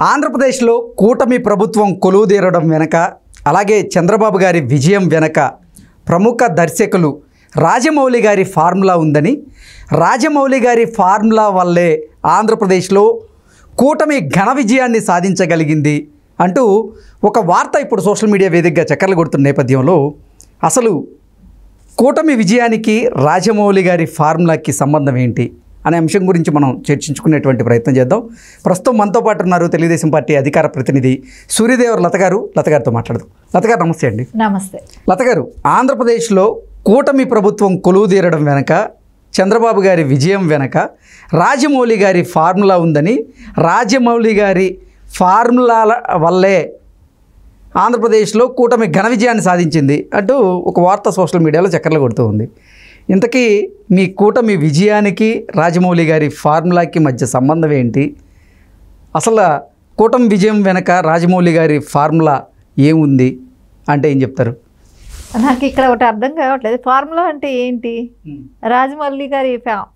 ఆంధ్రప్రదేశ్లో కూటమి ప్రభుత్వం కొలువుదీరడం వెనక, అలాగే చంద్రబాబు గారి విజయం వెనక ప్రముఖ దర్శకులు రాజమౌళి గారి ఫార్ములా ఉందని, రాజమౌళి గారి ఫార్ములా వల్లే ఆంధ్రప్రదేశ్లో కూటమి ఘన విజయాన్ని సాధించగలిగింది అంటూ ఒక వార్త ఇప్పుడు సోషల్ మీడియా వేదికగా చక్కర్లు కొడుతున్న నేపథ్యంలో అసలు కూటమి విజయానికి రాజమౌళి గారి ఫార్ములాకి సంబంధం ఏంటి అనే అంశం గురించి మనం చర్చించుకునేటువంటి ప్రయత్నం చేద్దాం. ప్రస్తుతం మనతో పాటు ఉన్నారు తెలుగుదేశం పార్టీ అధికార ప్రతినిధి సూర్యదేవర్ లత గారు. లత గారితో మాట్లాడదాం. లత గారు నమస్తే అండి. నమస్తే. లత గారు, ఆంధ్రప్రదేశ్లో కూటమి ప్రభుత్వం కొలువుదీరడం వెనక, చంద్రబాబు గారి విజయం వెనక రాజమౌళి గారి ఫార్ములా ఉందని, రాజమౌళి గారి ఫార్ములాల వల్లే ఆంధ్రప్రదేశ్లో కూటమి ఘన విజయాన్ని సాధించింది అంటూ ఒక వార్త సోషల్ మీడియాలో చక్కర్లు కొడుతూ ఉంది. ఇంతకీ మీ కూటమి విజయానికి రాజమౌళి గారి ఫార్ములాకి మధ్య సంబంధం ఏంటి? అసలు కూటమి విజయం వెనక రాజమౌళి గారి ఫార్ములా ఏముంది అంటే ఏం చెప్తారు? నాకు ఇక్కడ ఒకటి అర్థం కావట్లేదు. ఫార్ములా అంటే ఏంటి? రాజమౌళి గారి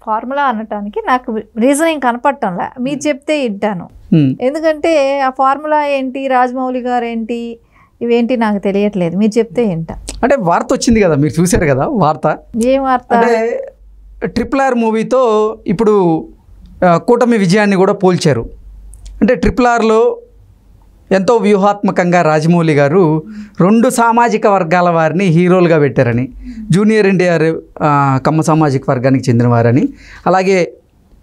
ఫార్ములా అనటానికి నాకు రీజనింగ్ కనపడటంలా. మీరు చెప్తే వింటాను. ఎందుకంటే ఆ ఫార్ములా ఏంటి, రాజమౌళి గారు ఏంటి, ఇవేంటి నాకు తెలియట్లేదు. మీరు చెప్తే ఏంట. అంటే వార్త వచ్చింది కదా, మీరు చూశారు కదా వార్త. ఏం వార్త? అంటే RRR మూవీతో ఇప్పుడు కూటమి విజయాన్ని కూడా పోల్చారు. అంటే RRRలో ఎంతో వ్యూహాత్మకంగా రాజమౌళి గారు 2 సామాజిక వర్గాల వారిని హీరోలుగా పెట్టారని, జూనియర్ ఎన్టీఆర్ కమ్మ సామాజిక వర్గానికి చెందినవారని, అలాగే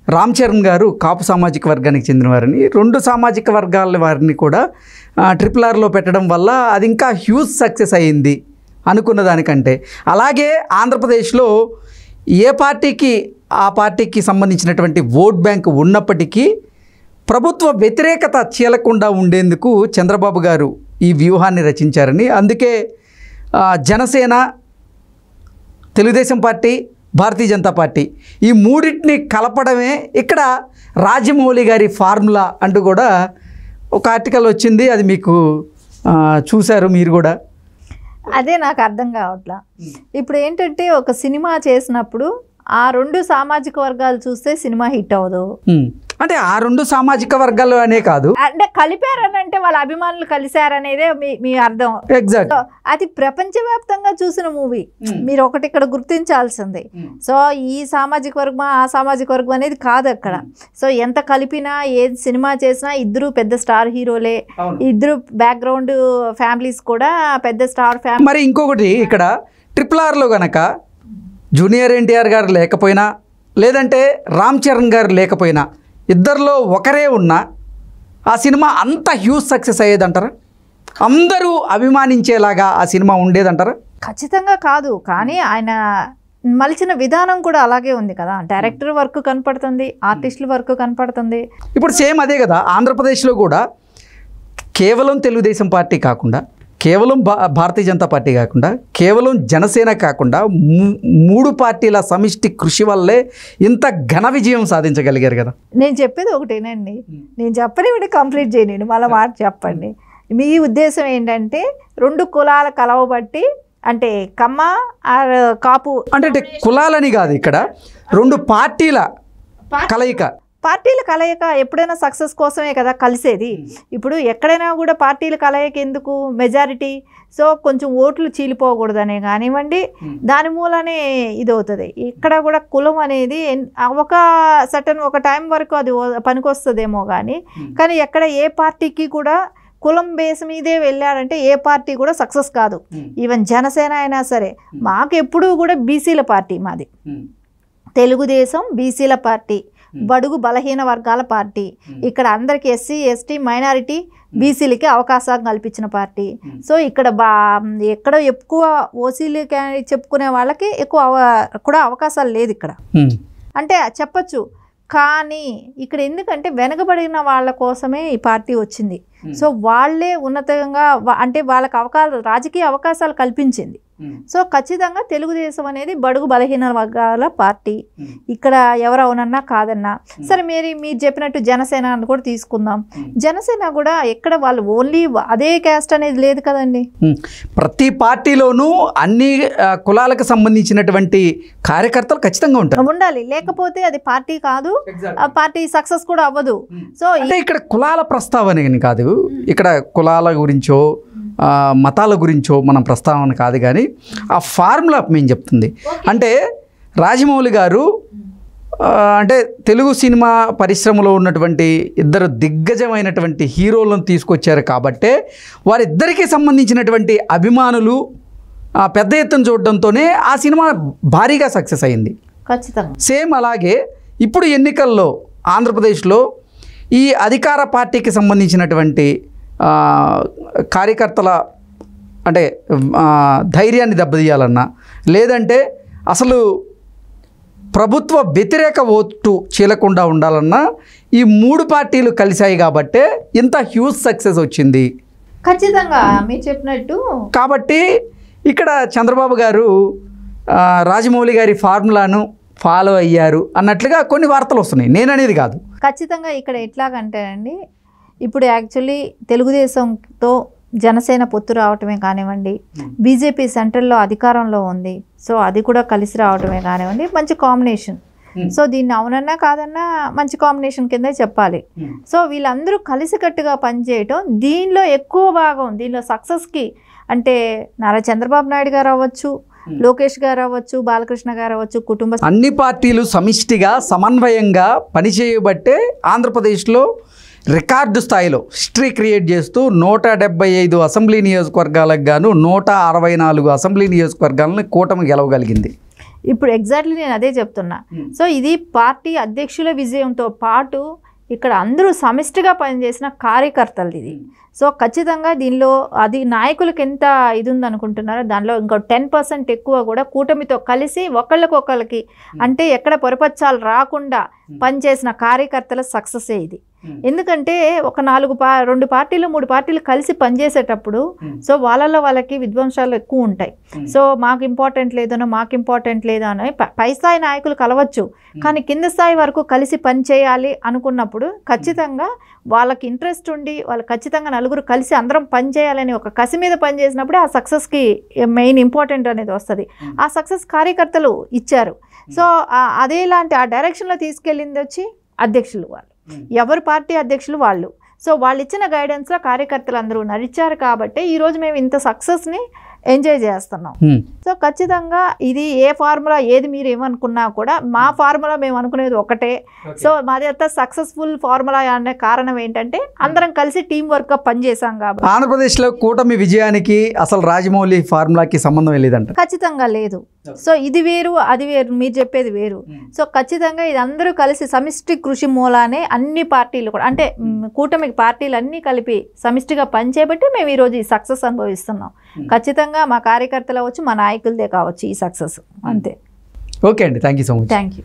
రామ్ చరణ్ గారు కాపు సామాజిక వర్గానికి చెందినవారని, 2 సామాజిక వర్గాల వారిని కూడా RRRలో పెట్టడం వల్ల అది ఇంకా హ్యూజ్ సక్సెస్ అయ్యింది అనుకున్న దానికంటే. అలాగే ఆంధ్రప్రదేశ్లో ఏ పార్టీకి ఆ పార్టీకి సంబంధించినటువంటి ఓట్ బ్యాంక్ ఉన్నప్పటికీ ప్రభుత్వ వ్యతిరేకత చీలకుండా ఉండేందుకు చంద్రబాబు గారు ఈ వ్యూహాన్ని రచించారని, అందుకే జనసేన, తెలుగుదేశం పార్టీ, భారతీయ జనతా పార్టీ ఈ మూడింటిని కలపడమే ఇక్కడ రాజమౌళి గారి ఫార్ములా అంటూ కూడా ఒక ఆర్టికల్ వచ్చింది. అది మీకు చూశారు మీరు కూడా. అదే నాకు అర్థం కావట్లా. ఇప్పుడు ఏంటంటే ఒక సినిమా చేసినప్పుడు ఆ 2 సామాజిక వర్గాలు చూస్తే సినిమా హిట్ అవ్వదు. అంటే ఆ 2 సామాజిక వర్గాలు అనే కాదు, అంటే కలిపారని అంటే వాళ్ళ అభిమానులు కలిశారనేదే మీ అర్థం. ఎగ్జాక్ట్. అది ప్రపంచవ్యాప్తంగా చూసిన మూవీ. మీరు ఒకటి ఇక్కడ గుర్తించాల్సింది. సో ఈ సామాజిక వర్గం ఆ సామాజిక వర్గం అనేది కాదు అక్కడ. సో ఎంత కలిపినా ఏ సినిమా చేసినా ఇద్దరు పెద్ద స్టార్ హీరోలే, ఇద్దరు బ్యాక్గ్రౌండ్ ఫ్యామిలీస్ కూడా పెద్ద స్టార్ ఫ్యామిలీ. మరి ఇంకొకటి ఇక్కడ RRRలో కనుక జూనియర్ ఎన్టీఆర్ గారు లేకపోయినా, లేదంటే రామ్ చరణ్ గారు లేకపోయినా, ఇద్దరిలో ఒకరే ఉన్నా ఆ సినిమా అంత హ్యూజ్ సక్సెస్ అయ్యేదంటారా? అందరూ అభిమానించేలాగా ఆ సినిమా ఉండేదంటారా? ఖచ్చితంగా కాదు. కానీ ఆయన మలిచిన విధానం కూడా అలాగే ఉంది కదా. డైరెక్టర్ వర్క్ కనపడుతుంది, ఆర్టిస్టుల వర్క్ కనపడుతుంది. ఇప్పుడు సేమ్ అదే కదా ఆంధ్రప్రదేశ్లో కూడా. కేవలం తెలుగుదేశం పార్టీ కాకుండా, కేవలం భారతీయ జనతా పార్టీ కాకుండా, కేవలం జనసేన కాకుండా 3 పార్టీల సమిష్టి కృషి వల్లే ఇంత ఘన విజయం సాధించగలిగారు కదా. నేను చెప్పేది ఒకటేనండి. నేను చెప్పని వీటి కంప్లీట్ చేయను, మళ్ళీ మాట చెప్పండి. మీ ఉద్దేశం ఏంటంటే 2 కులాల కలవబట్టి, అంటే కమ్మ కాపు అంటే కులాలని కాదు, ఇక్కడ 2 పార్టీల కలయిక. పార్టీల కలయిక ఎప్పుడైనా సక్సెస్ కోసమే కదా కలిసేది. ఇప్పుడు ఎక్కడైనా కూడా పార్టీల కలయిక ఎందుకు? మెజారిటీ. సో కొంచెం ఓట్లు చీలిపోకూడదనే కానివ్వండి, దాని మూలనే ఇది అవుతుంది. ఇక్కడ కూడా కులం అనేది ఒక సర్టన్ ఒక టైం వరకు అది పనికొస్తుందేమో కానీ ఎక్కడ ఏ పార్టీకి కూడా కులం బేస్ మీదే వెళ్ళాడంటే ఏ పార్టీ కూడా సక్సెస్ కాదు. ఈవెన్ జనసేన అయినా సరే. మాకు ఎప్పుడూ కూడా బీసీల పార్టీ మాది. తెలుగుదేశం బీసీల పార్టీ, బడుగు బలహీన వర్గాల పార్టీ. ఇక్కడ అందరికి ఎస్సీ ఎస్టీ మైనారిటీ బీసీలకి అవకాశాలు కల్పించిన పార్టీ. సో ఇక్కడ ఎక్కడో ఎక్కువ ఓసీలు చెప్పుకునే వాళ్ళకి ఎక్కువ కూడా అవకాశాలు లేదు ఇక్కడ అంటే చెప్పచ్చు. కానీ ఇక్కడ ఎందుకంటే వెనకబడిన వాళ్ళ కోసమే ఈ పార్టీ వచ్చింది. సో వాళ్ళే ఉన్నతంగా అంటే వాళ్ళకి రాజకీయ అవకాశాలు కల్పించింది. సో ఖచ్చితంగా తెలుగుదేశం అనేది బడుగు బలహీన వర్గాల పార్టీ. ఇక్కడ ఎవరవునన్నా కాదన్నా సరే, మీరు చెప్పినట్టు జనసేన అని కూడా తీసుకుందాం. జనసేన కూడా ఎక్కడ వాళ్ళు ఓన్లీ అదే క్యాస్ట్ అనేది లేదు కదండి. ప్రతి పార్టీలోనూ అన్ని కులాలకు సంబంధించినటువంటి కార్యకర్తలు ఖచ్చితంగా ఉంటారు, ఉండాలి. లేకపోతే అది పార్టీ కాదు, పార్టీ సక్సెస్ కూడా అవ్వదు. సో అంటే ఇక్కడ కులాల ప్రస్తావన కాదు, ఇక్కడ కులాల గురించో మతాల గురించో మనం ప్రస్తావన కాదు, కానీ ఆ ఫార్ములా మేము చెప్తుంది. అంటే రాజమౌళి గారు అంటే తెలుగు సినిమా పరిశ్రమలో ఉన్నటువంటి ఇద్దరు దిగ్గజమైనటువంటి హీరోలను తీసుకొచ్చారు కాబట్టే వారిద్దరికీ సంబంధించినటువంటి అభిమానులు పెద్ద ఎత్తున చూడడంతోనే ఆ సినిమా భారీగా సక్సెస్ అయింది. ఖచ్చితంగా సేమ్ అలాగే ఇప్పుడు ఎన్నికల్లో ఆంధ్రప్రదేశ్లో ఈ అధికార పార్టీకి సంబంధించినటువంటి కార్యకర్తల అంటే ధైర్యాన్ని దెబ్బతీయాలన్నా, లేదంటే అసలు ప్రభుత్వ వ్యతిరేక ఓటు చీలకుండా ఉండాలన్నా ఈ మూడు పార్టీలు కలిశాయి కాబట్టే ఇంత హ్యూజ్ సక్సెస్ వచ్చింది. ఖచ్చితంగా మీరు చెప్పినట్టు. కాబట్టి ఇక్కడ చంద్రబాబు గారు రాజమౌళి గారి ఫార్ములాను ఫాలో అయ్యారు అన్నట్లుగా కొన్ని వార్తలు వస్తున్నాయి, నేననేది కాదు. ఖచ్చితంగా ఇక్కడ ఎట్లాగంటేనండి, ఇప్పుడు యాక్చువల్లీ తెలుగుదేశంతో జనసేన పొత్తు రావటమే కానివ్వండి, బీజేపీ సెంట్రల్లో అధికారంలో ఉంది, సో అది కూడా కలిసి రావటమే కానివ్వండి, మంచి కాంబినేషన్. సో దీన్ని అవునన్నా కాదన్నా మంచి కాంబినేషన్ కిందే చెప్పాలి. సో వీళ్ళందరూ కలిసికట్టుగా పనిచేయటం దీనిలో ఎక్కువ భాగం, దీనిలో సక్సెస్కి అంటే నారా చంద్రబాబు నాయుడు గారు అవ్వచ్చు, లోకేష్ గారు అవ్వచ్చు, బాలకృష్ణ గారు అవ్వచ్చు, కుటుంబ అన్ని పార్టీలు సమిష్టిగా సమన్వయంగా పనిచేయబట్టే ఆంధ్రప్రదేశ్లో రికార్డు స్థాయిలో హిస్టరీ క్రియేట్ చేస్తూ 175 అసెంబ్లీ నియోజకవర్గాలకు గాను 164 అసెంబ్లీ నియోజకవర్గాలను కూటమి గెలవగలిగింది. ఇప్పుడు ఎగ్జాక్ట్లీ నేను అదే చెప్తున్నా. సో ఇది పార్టీ అధ్యక్షుల విజయంతో పాటు ఇక్కడ అందరూ సమిష్టిగా పనిచేసిన కార్యకర్తలు ఇది. సో ఖచ్చితంగా దీనిలో అది నాయకులకు ఎంత ఇది ఉందనుకుంటున్నారో దానిలో ఇంకో 10% ఎక్కువ కూడా కూటమితో కలిసి ఒకళ్ళకొకళ్ళకి అంటే ఎక్కడ పొరపచ్చాలు రాకుండా పనిచేసిన కార్యకర్తల సక్సెసే ఇది. ఎందుకంటే ఒక 2 పార్టీలు 3 పార్టీలు కలిసి పనిచేసేటప్పుడు సో వాళ్ళకి విధ్వంసాలు ఎక్కువ ఉంటాయి. సో మాకు ఇంపార్టెంట్ లేదనో మాకు ఇంపార్టెంట్ లేదనో పై స్థాయి నాయకులు కలవచ్చు, కానీ కింద స్థాయి వరకు కలిసి పనిచేయాలి అనుకున్నప్పుడు ఖచ్చితంగా వాళ్ళకి ఇంట్రెస్ట్ ఉండి వాళ్ళు ఖచ్చితంగా నలుగురు కలిసి అందరం పనిచేయాలని ఒక కసి మీద పనిచేసినప్పుడే ఆ సక్సెస్కి మెయిన్ ఇంపార్టెంట్ అనేది వస్తుంది. ఆ సక్సెస్ కార్యకర్తలు ఇచ్చారు. సో అదేలాంటి ఆ డైరెక్షన్లో తీసుకెళ్ళింది వచ్చి అధ్యక్షులు, వాళ్ళు ఎవరు పార్టీ అధ్యక్షులు వాళ్ళు. సో వాళ్ళు ఇచ్చిన గైడెన్స్లో కార్యకర్తలు అందరూ నడిచారు కాబట్టి ఈరోజు మేము ఇంత సక్సెస్ని ఎంజాయ్ చేస్తున్నాం. సో ఖచ్చితంగా ఇది ఏ ఫార్ములా ఏది మీరు ఏమనుకున్నా కూడా మా ఫార్ములా మేము అనుకునేది ఒకటే. సో మాది అంతా సక్సెస్ఫుల్ ఫార్ములా అనే కారణం ఏంటంటే అందరం కలిసి టీం వర్క్ గా పనిచేసాం కాబట్టి. ఆంధ్రప్రదేశ్లో కూటమి విజయానికి అసలు రాజమౌళి ఫార్ములాకి సంబంధం లేదంట. ఖచ్చితంగా లేదు. సో ఇది వేరు అది వేరు, మీరు చెప్పేది వేరు. సో ఖచ్చితంగా ఇది అందరూ కలిసి సమిష్టి కృషి మూలానే అన్ని పార్టీలు కూడా అంటే కూటమి పార్టీలు అన్నీ కలిపి సమిష్టిగా పనిచేయబట్టి మేము ఈరోజు ఈ సక్సెస్ అనుభవిస్తున్నాం. ఖచ్చితంగా మా కార్యకర్తలు అవ్వచ్చు, మా నాయకులదే కావచ్చు ఈ సక్సెస్. అంతే. ఓకే అండి, thank you so much. Thank you.